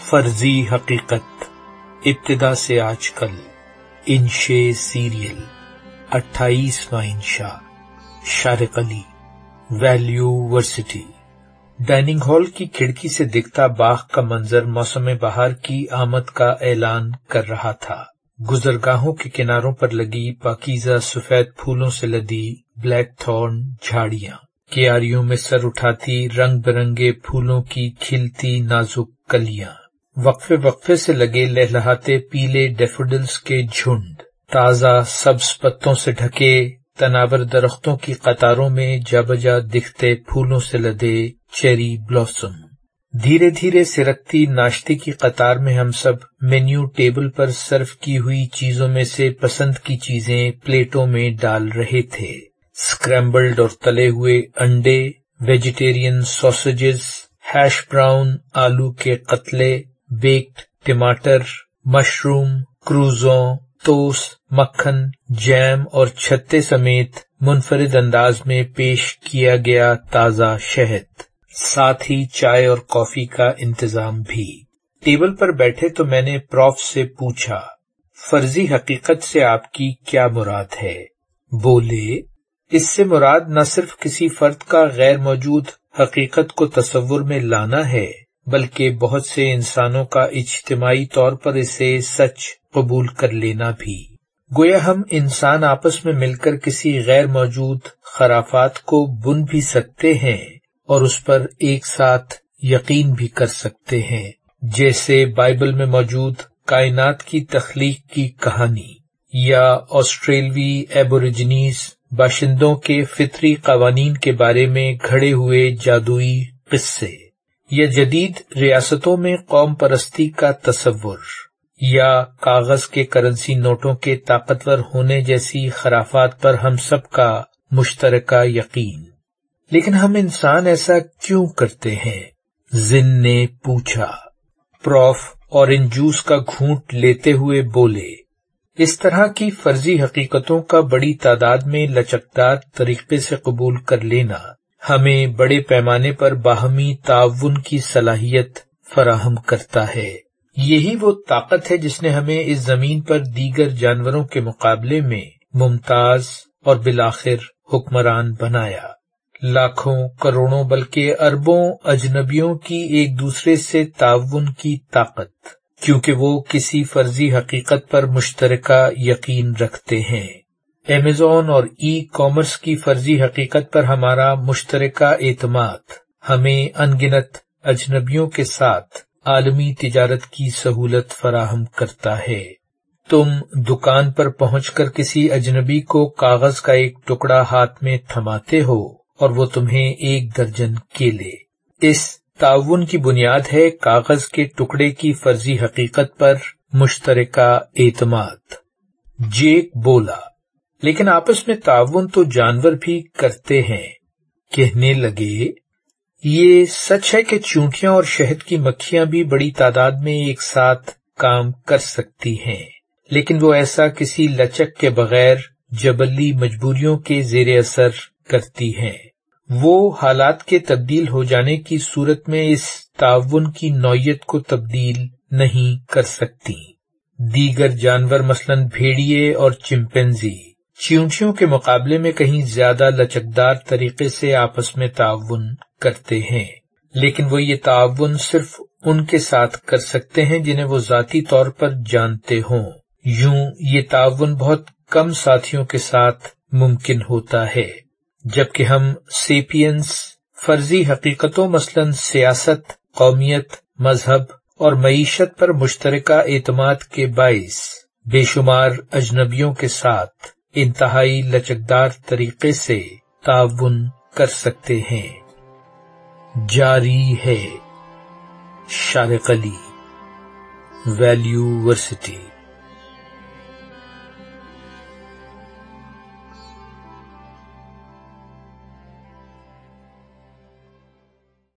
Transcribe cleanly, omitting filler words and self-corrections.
فرضی حقیقت ابتدا سے آج کل انشے سیریل 28واں انشا شارق علی ویلیو ورسٹی۔ ڈائننگ ہال کی کھڑکی سے دکھتا باغ کا منظر موسم بہار کی آمد کا اعلان کر رہا تھا۔ گزرگاہوں کے کناروں پر لگی پاکیزہ سفید پھولوں سے لدی بلیک تھورن جھاڑیاں، کیاریوں میں سر اٹھاتی رنگ برنگے پھولوں کی کھلتی نازک کلیاں، وقفے وقفے سے لگے لہلہاتے پیلے ڈیفوڈلز کے جھنڈ، تازہ سبز پتوں سے ڈھکے تناور درختوں کی قطاروں میں جا بجا دکھتے پھولوں سے لدے چیری بلاسم، دھیرے دھیرے سرکتی ناشتے کی قطار میں ہم سب مینیو ٹیبل پر سرو کی ہوئی چیزوں میں سے پسند کی چیزیں پلیٹوں میں ڈال رہے تھے۔ اسکریمبلڈ اور تلے ہوئے انڈے، ویجیٹیرین سوسیجز، ہیش براؤن آلو کے قتلے، بیکڈ ٹماٹر، مشروم، کروزوں، ٹوسٹ، مکھن، جیم اور چھتے سمیت منفرد انداز میں پیش کیا گیا تازہ شہد، ساتھ ہی چائے اور کافی کا انتظام بھی۔ ٹیبل پر بیٹھے تو میں نے پروف سے پوچھا، فرضی حقیقت سے آپ کی کیا مراد ہے؟ بولے، اس سے مراد نہ صرف کسی فرد کا غیر موجود حقیقت کو تصور میں لانا ہے، بلکہ بہت سے انسانوں کا اجتماعی طور پر اسے سچ قبول کر لینا بھی۔ گویا ہم انسان آپس میں مل کر کسی غیر موجود خرافات کو بن بھی سکتے ہیں اور اس پر ایک ساتھ یقین بھی کر سکتے ہیں، جیسے بائبل میں موجود کائنات کی تخلیق کی کہانی، یا آسٹریلوی ایبوریجنیز باشندوں کے فطری قوانین کے بارے میں گھڑے ہوئے جادوئی قصے، یا جدید ریاستوں میں قوم پرستی کا تصور، یا کاغذ کے کرنسی نوٹوں کے طاقتور ہونے جیسی خرافات پر ہم سب کا مشترکہ یقین۔ لیکن ہم انسان ایسا کیوں کرتے ہیں؟ زن نے پوچھا۔ پروف اورنج جوس کا گھونٹ لیتے ہوئے بولے، اس طرح کی فرضی حقیقتوں کا بڑی تعداد میں لچکدار طریقے سے قبول کر لینا ہمیں بڑے پیمانے پر باہمی تعاون کی صلاحیت فراہم کرتا ہے۔ یہی وہ طاقت ہے جس نے ہمیں اس زمین پر دیگر جانوروں کے مقابلے میں ممتاز اور بالآخر حکمران بنایا۔ لاکھوں، کروڑوں بلکہ اربوں اجنبیوں کی ایک دوسرے سے تعاون کی طاقت، کیونکہ وہ کسی فرضی حقیقت پر مشترکہ یقین رکھتے ہیں۔ ایمیزون اور ای کامرس کی فرضی حقیقت پر ہمارا مشترکہ اعتماد ہمیں ان گنت اجنبیوں کے ساتھ عالمی تجارت کی سہولت فراہم کرتا ہے۔ تم دکان پر پہنچ کر کسی اجنبی کو کاغذ کا ایک ٹکڑا ہاتھ میں تھماتے ہو اور وہ تمہیں 1 درجن کیلے۔ اس تعاون کی بنیاد ہے کاغذ کے ٹکڑے کی فرضی حقیقت پر مشترکہ اعتماد۔ جیک بولا، لیکن آپس میں تعاون تو جانور بھی کرتے ہیں۔ کہنے لگے، یہ سچ ہے کہ چونٹیاں اور شہد کی مکھیاں بھی بڑی تعداد میں ایک ساتھ کام کر سکتی ہیں، لیکن وہ ایسا کسی لچک کے بغیر جبلی مجبوریوں کے زیر اثر کرتی ہیں۔ وہ حالات کے تبدیل ہو جانے کی صورت میں اس تعاون کی نوعیت کو تبدیل نہیں کر سکتی۔ دیگر جانور مثلاً بھیڑیے اور چمپینزی چیونٹیوں کے مقابلے میں کہیں زیادہ لچکدار طریقے سے آپس میں تعاون کرتے ہیں، لیکن وہ یہ تعاون صرف ان کے ساتھ کر سکتے ہیں جنہیں وہ ذاتی طور پر جانتے ہوں۔ یوں یہ تعاون بہت کم ساتھیوں کے ساتھ ممکن ہوتا ہے، جبکہ ہم سیپینز فرضی حقیقتوں مثلاً سیاست، قومیت، مذہب اور معیشت پر مشترکہ اعتماد کے باعث بے شمار اجنبیوں کے ساتھ انتہائی لچکدار طریقے سے تعاون کر سکتے ہیں۔ جاری ہے۔ شارق علی ویلیو ورسٹی۔